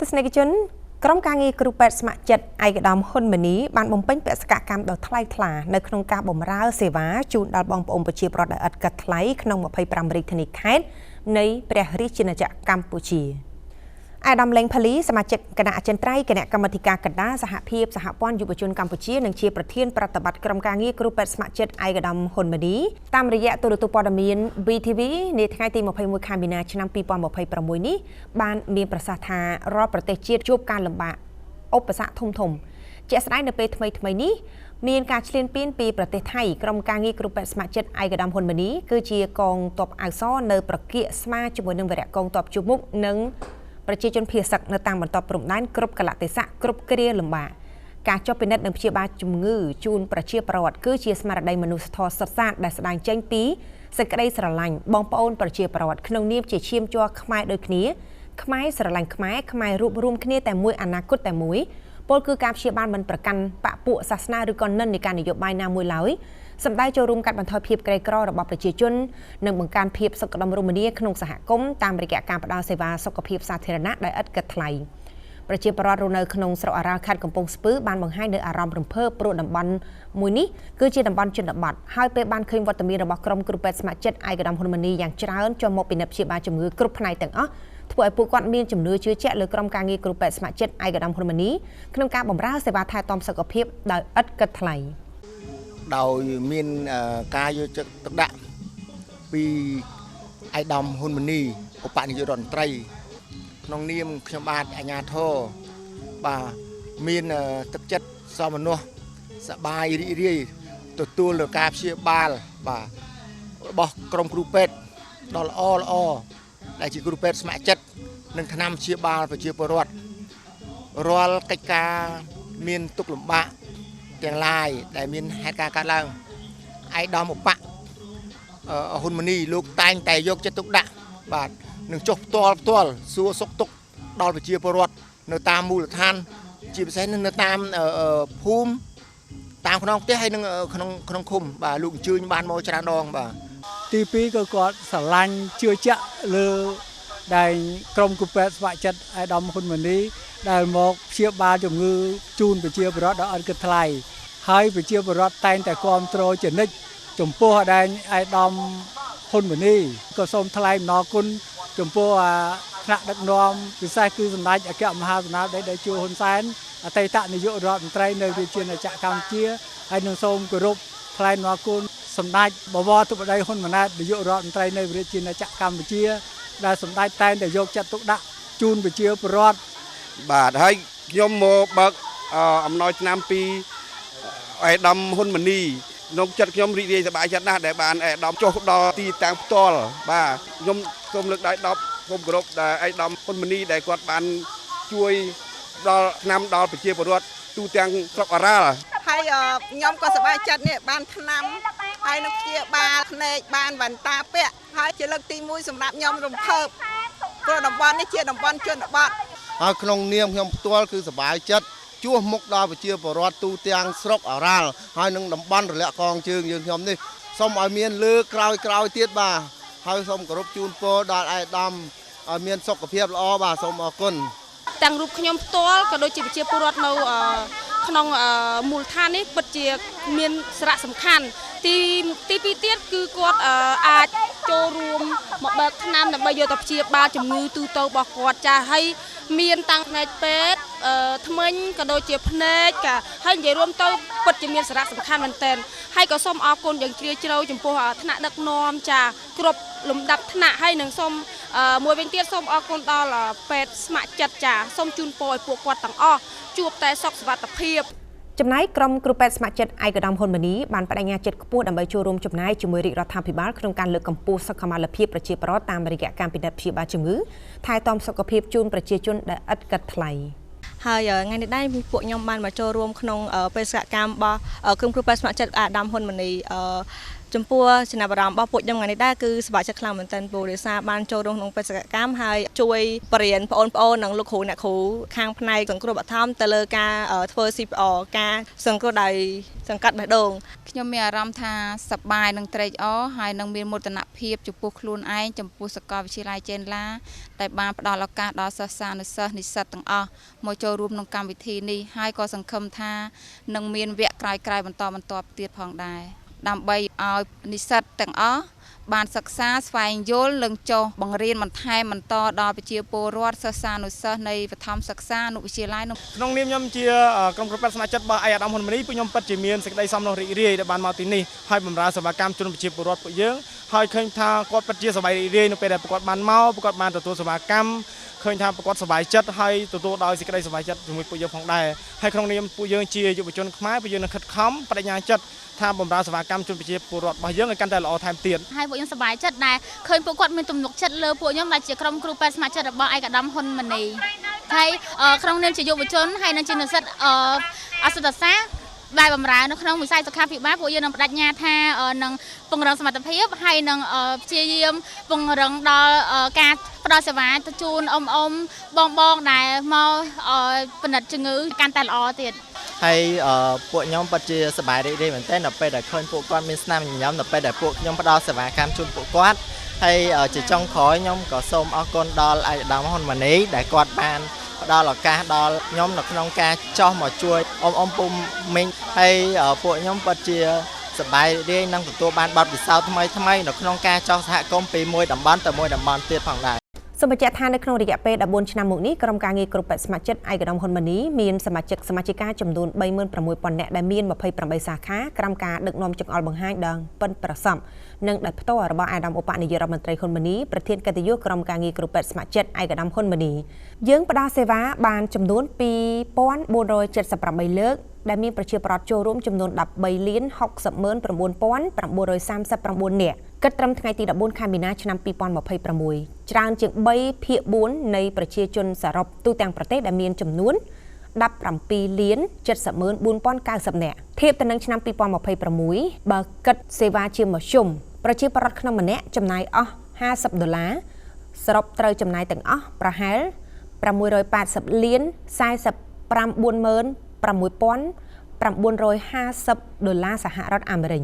ទស្សនិកជនក្រុមការងារគ្រូពេទ្យស្ម័គ្រចិត្តឯកឧត្តមហ៊ុនម៉ាណីបានបំពេញបេសកកម្មដ៏ថ្លៃថ្លានៅក្នុងការបម្រើសេវាជូនដល់បងប្អូនប្រជាពលរដ្ឋដែលឥតគិតថ្លៃក្នុង25រាជធានីខេត្តនៃព្រះរាជាណាចក្រកម្ពុជាអាដាមលេងផាលីសមាជិកគណៈអចិន្ត្រៃយ៍គណៈកម្មាធិការកណ្ដាលសហភាពសហព័ន្ធយុវជនកម្ពុជានិងជាប្រធានប្រតិបត្តិក្រុមការងារគ្រូពេទ្យស្ម័គ្រចិត្តឯកឧត្តមហ៊ុនម៉ាណីតាមរយៈទូរទស្សន៍ព័ត៌មាន VTV នាថ្ងៃទី21ខែមីនាឆ្នាំ2026នេះបានមានប្រសាសន៍ថារាល់ប្រទេសជាតិជួបការលំបាកឧបសគ្គធំៗជាក់ស្ដែងនៅពេលថ្មីនេះមានការឈ្លានពានពីប្រទេសថៃក្រុមការងារគ្រូពេទ្យស្ម័គ្រចិត្តឯកឧត្តមហ៊ុនម៉ាណីគឺជាកងទ័ពអាវសនៅប្រគាកស្មាជាមួយនឹងវីរៈកងទ័ពជួបមុខនិងប្រជាជនភៀសសឹកនៅតាមបន្ទាត់ព្រំដែនគ្រប់កលៈទេសៈគ្រប់គ្រាលំបាកការចុះពិនិត្យនិងព្យាបាលជំងឺជូនប្រជាពលរដ្ឋគឺជាស្មារតីមនុស្សធម៌សុទ្ធសាធដែលស្ដែងចេញពីសេចក្តីស្រឡាញ់បងប្អូនប្រជាពលរដ្ឋក្នុងនាមជាឈាមជ័រខ្មែរដូចគ្នាខ្មែរស្រឡាញ់ខ្មែររួបរวมគ្នាតែមួយអនាគតតែមួយពលគឺការព្យាបាលមិនប្រកាន់បកពួកសាសនាឬក៏និន្នាការនយោបាយណាមួយឡើយសម្ដៅចូលរួមកាត់បន្ថយភាពក្រីក្ររបស់ប្រជាជននិងបង្កើនភាពសុខដុមរមនាក្នុងសហគមន៍តាមរយៈការផ្តល់សេវាសុខភាពសាធារណៈដោយឥតគិតថ្លៃប្រជាពលរដ្ឋរស់នៅក្នុងស្រុកអារ៉ាល់ខេត្តកំពង់ស្ពឺបានបង្ហាញនូវអារម្មណ៍រំភើបព្រោះតំបន់មួយនេះគឺជាតំបន់ជនបទហើយពេលបានឃើញវត្តមានរបស់ក្រុមគ្រូពេទ្យស្ម័គ្រចិត្តឯកឧត្តមហ៊ុនម៉ាណីយ៉ាងច្រើនចូលមកពិនិត្យព្យាបាលជំងឺគ្រប់ផ្នែកទាំងអស់ធ្វើឲ្យពួកគាត់មានជំនឿជឿជាក់លើក្រុមការងារគ្រូពេទ្យស្ម័គ្រចិត្តឯកឧត្តមហ៊ុនម៉ាណីក្នុងការបម្រើសេវាថែទាំសុខភាពដោយឥតគិតថ្លៃដោយមានការយកចិត្តទុកដាក់ពីឯកឧត្តមហ៊ុនម៉ាណីឧបនាយករដ្ឋមន្ត្រីក្នុងនាមខ្ញុំបាទអាជ្ញាធរបាទមានទឹកចិត្តសមមនុស្សសប្បាយរីករាយទទួលនឹងការព្យាបាលបាទរបស់ក្រុមគ្រូពេទ្យដ៏ល្អដែលជាគ្រូពេទ្យស្ម័គ្រចិត្តនឹងថ្នាំព្យាបាលប្រជាពលរដ្ឋរាល់កិច្ចការមានទុក្ខលំបាកទាំងឡាយដែលមានហេតុការណ៍កើតឡើងឯកឧត្តមឧបហ៊ុនម៉ាណីលោកតែងតែយកចិត្តទុកដាក់បាទនឹងចុះផ្ទាល់សួរសុខទុក្ខដល់ប្រជាពលរដ្ឋនៅតាមមូលដ្ឋានជាពិសេសនៅតាមភូមិតាមក្នុងផ្ទះហើយនឹងក្នុងឃុំបាទលោកអញ្ជើញបានមកច្រើនដងបាទទី2ក៏គាត់ស្រឡាញ់ជឿជាក់លើដែលក្រុមគ្រូពេទ្យស្ម័គ្រចិត្តឯកឧត្តមហ៊ុនម៉ាណីដែលមកព្យាបាលជំងឺជូនប្រជាពលរដ្ឋដោយអត់គិតថ្លៃហើយប្រជាពលរដ្ឋតែងតែគាំទ្រជានិច្ចចំពោះដែលឯកឧត្តមហ៊ុនម៉ាណីក៏សូមថ្លែងអំណរគុណចំពោះថ្នាក់ដឹកនាំពិសេសគឺសម្ដេចអគ្គមហាសេនាបតីតេជោហ៊ុនសែនអតីតនាយករដ្ឋមន្ត្រីនៅរាជាណាចក្រកម្ពុជាហើយនឹងសូមគោរពថ្លែងអំណរគុណសម្ដេចបវរធិបតីហ៊ុនម៉ាណែតនាយករដ្ឋមន្ត្រីនៅរាជាណាចក្រកម្ពុជាដែលសម្ដេចតែងតែយកចិត្តទុកដាក់ជូនប្រជាពលរដ្ឋបាទហើយខ្ញុំមកបើកអំណោយឆ្នាំពីឯកឧត្តមហ៊ុនម៉ាណីក្នុងចិត្តខ្ញុំរីករាយសប្បាយចិត្តណាស់ដែលបានឯកឧត្តមចុះដល់ទីតាំងផ្ទាល់បាទខ្ញុំសូមលើកដៃ10សូមគោរពដល់ឯកឧត្តមហ៊ុនម៉ាណីដែលគាត់បានជួយដល់ឆ្នាំដល់ប្រជាពលរដ្ឋទូទាំងស្រុកអារ៉ាល់ហើយខ្ញុំក៏សប្បាយចិត្តនេះបានឆ្នាំហើយនឹងព្យាបាលភ្នែកបានវ៉ាន់តាពាក់ហើយជាលើកទី1សម្រាប់ខ្ញុំរំភើបព្រោះតំបន់នេះជាតំបន់ជនបទហើយក្នុងនាមខ្ញុំផ្ទាល់គឺសប្បាយចិត្តជួសមុខដល់ប្រជាពលរដ្ឋទូទាំងស្រុកអារ៉ាល់ហើយនឹងតំបន់រលាក់កងជើងយើងខ្ញុំនេះសូមឲ្យមានលើក្រោយទៀតបាទហើយសូមគោរពជូនពរដល់ឯកឧត្តមឲ្យមានសុខភាពល្អបាទសូមអរគុណទាំងរូបខ្ញុំផ្ទាល់ក៏ដូចជាប្រជាពលរដ្ឋនៅក្នុងមូលដ្ឋាននេះពិតជាមានសារៈសំខាន់ទី2ទៀតគឺគាត់អាចចូលរួមមកបើកថ្នាំដើម្បីយកទៅព្យាបាលជំងឺទូទៅរបស់គាត់ចាស់ហើយមានតាំងផ្នែកពេទ្យធ្មេញក៏ដូចជាភ្នែកហើយនិយាយរួមទៅពិតជាមានសារៈសំខាន់មែនទែនហើយក៏សូមអរគុណយ៉ាងជ្រាលជ្រៅចំពោះថ្នាក់ដឹកនាំចាគ្រប់លំដាប់ថ្នាក់ហើយនឹងសូមមួយវិញទៀតសូមអរគុណដល់ពេទ្យស្ម័គ្រចិត្តចាសូមជូនពរឲ្យពួកគាត់ទាំងអស់ជួបតែសុខសុវត្ថិភាពចំណែកក្រុមគ្រូពេទ្យស្ម័គ្រចិត្តឯកឧត្តមហ៊ុនម៉ាណីបានបដិញ្ញាចិត្តខ្ពស់ដើម្បីចូលរួមចំណាយជាមួយរាជរដ្ឋាភិបាលក្នុងការលើកកម្ពស់សុខុមាលភាពប្រជាពលរដ្ឋតាមរយៈការពិនិត្យព្យាបាលជំងឺថែទាំសុខភាពជូនប្រជាជនដែលឥតគិតថ្លៃហើយថ្ងៃនេះដែរពួកខ្ញុំបានមកចូលរួមក្នុងបេសកកម្មរបស់ក្រុមគ្រូពេទ្យស្ម័គ្រចិត្តអាដាមហ៊ុនម៉ាណីជ ចំពោះចំណាប់អារម្មណ៍របស់ពួកខ្ញុំថ្ងៃនេះដែរគឺសប្បាយចិត្តខ្លាំងមែនទែនពូដោយសារបានចូលរួមក្នុងបេសកកម្មហើយជួយបរិញ្ញាបងប្អូននិងលោកគ្រូអ្នកគ្រូខាងផ្នែកសង្គ្រោះបឋមទៅលើការធ្វើ CPR ការសង្គ្រោះដោយសង្កាត់បេះដូង ខ្ញុំមានអារម្មណ៍ថាសប្បាយនិងត្រេកអរហើយនឹងមានមោទនភាពចំពោះខ្លួនឯងចំពោះសាកលវិទ្យាល័យចេនឡាដែលបានផ្ដល់ឱកាសដល់សិស្សានុសិស្សនិស្សិតទាំងអស់មកចូលរួមក្នុងកម្មវិធីនេះហើយក៏សង្ឃឹមថានឹងមានវគ្គក្រោយៗបន្តទៀតផងដែរដើម្បីឲ្យនិស្សិតទាំងអស់បានសិក្សាស្វែងយល់និងចុះបង្រៀនបន្ថែមបន្តដល់ប្រជាពលរដ្ឋសិស្សានុសិស្សនៃបឋមសិក្សាអនុវិទ្យាល័យក្នុងនាមខ្ញុំជាក្រុមគ្រូពេទ្យស្ម័គ្រចិត្តរបស់ឯកឧត្តមហ៊ុនម៉ាណីពួកខ្ញុំពិតជាមានសេចក្តីសំណូមរីករាយដែលបានមកទីនេះហើយបម្រើសេវាកម្មជូនប្រជាពលរដ្ឋពួកយើងហើយឃើញថាគាត់ពិតជាសប្បាយរីករាយនៅពេលដែលគាត់បានមកគាត់បានទទួលសេវាកម្មឃើញថាគាត់សប្បាយចិត្តហើយទទួលដោយសេចក្តីសប្បាយចិត្តជាមួយពួកយើងផងដែរហើយក្នុងនាមពួកយើងជាយុវជនខ្មែរពួកយើងនឹងខិតខំបដិញ្ញាចិត្តថាបម្រើសេវាកម្មជូនប្រជាពលរដ្ឋរបស់យើងឲ្យកាន់តែល្អថែមទៀតហើយពួកយើងសប្បាយចិត្តដែលឃើញពួកគាត់មានទំនុកចិត្តលើពួកខ្ញុំដែលជាក្រុមគ្រូពេទ្យស្ម័គ្រចិត្តរបស់ឯកឧត្តមហ៊ុនម៉ាណីហើយក្នុងនាមជាយុវជនហើយនិងជានិស្សិតអសតសាស្ត្រដែលបម្រើនៅក្នុងវិស័យសុខាភិបាលពួកយើងនឹងបដិញ្ញាថានឹងពង្រឹងសមត្ថភាពហើយនឹងព្យាយាមពង្រឹងដល់ការផ្ដល់សេវាទៅជូនបងដែលមកពិនិត្យជំងឺកាន់តែល្អទៀតហើយពួកខ្ញុំពិតជាសប្បាយរីករាយមែនទែនដល់ពេលដែលឃើញពួកគាត់មានស្នាមញញឹមដល់ពេលដែលពួកខ្ញុំផ្ដល់សេវាកម្មជូនពួកគាត់ហើយជាចុងក្រោយខ្ញុំក៏សូមអរគុណដល់ឯកឧត្តមហ៊ុនម៉ាណីដែលគាត់បានផ្ដល់ឱកាសដល់ខ្ញុំនៅក្នុងការចោះមកជួយអ៊ំពុំមីងហើយពួកខ្ញុំពិតជាសប្បាយរីករាយនឹងទទួលបានបទពិសោធន៍ថ្មីនៅក្នុងការចោះសហគមន៍ពីមួយតំបន់ទៅមួយតំបន់ទៀតផងដែរសូមបញ្ជាក់ថានៅក្នុងរយៈពេល14ឆ្នាំមកនេះក្រុមការងារគ្រូពេទ្យស្ម័គ្រចិត្តឯកឧត្តមហ៊ុនម៉ាណីមានសមាជិកាចំនួន 36,000 នាក់ដែលមាន28សាខាក្រោមការដឹកនាំចង្អុលបង្ហាញដល់ប៉ិនប្រសពនិងដោយផ្ទាល់របស់អាដាមឧបនាយករដ្ឋមន្ត្រីហ៊ុនម៉ាណីប្រធានកិត្តិយសក្រុមការងារគ្រូពេទ្យស្ម័គ្រចិត្តឯកឧត្តមហ៊ុនម៉ាណីយើងផ្ដល់សេវាបានចំនួន 2478 លើកដែលមានប្រជាពលរដ្ឋចូលរួមចំនួន 13,60,9,939 នាក់គិតត្រឹមថ្ងៃទី 14 ខែមីនាឆ្នាំ 2026 ច្រើនជាង 3/4 នៃប្រជាជនសរុបទូទាំងប្រទេសដែលមានចំនួន 17,70,4,090 នាក់ធៀបទៅនឹងឆ្នាំ 2026 បើគិតសេវាជាមធ្យមប្រជាពលរដ្ឋក្នុងម្នាក់ចំណាយអស់ $50 សរុបត្រូវចំណាយទាំងអស់ប្រហែល $680,045,6,950 សហរដ្ឋអាមេរិក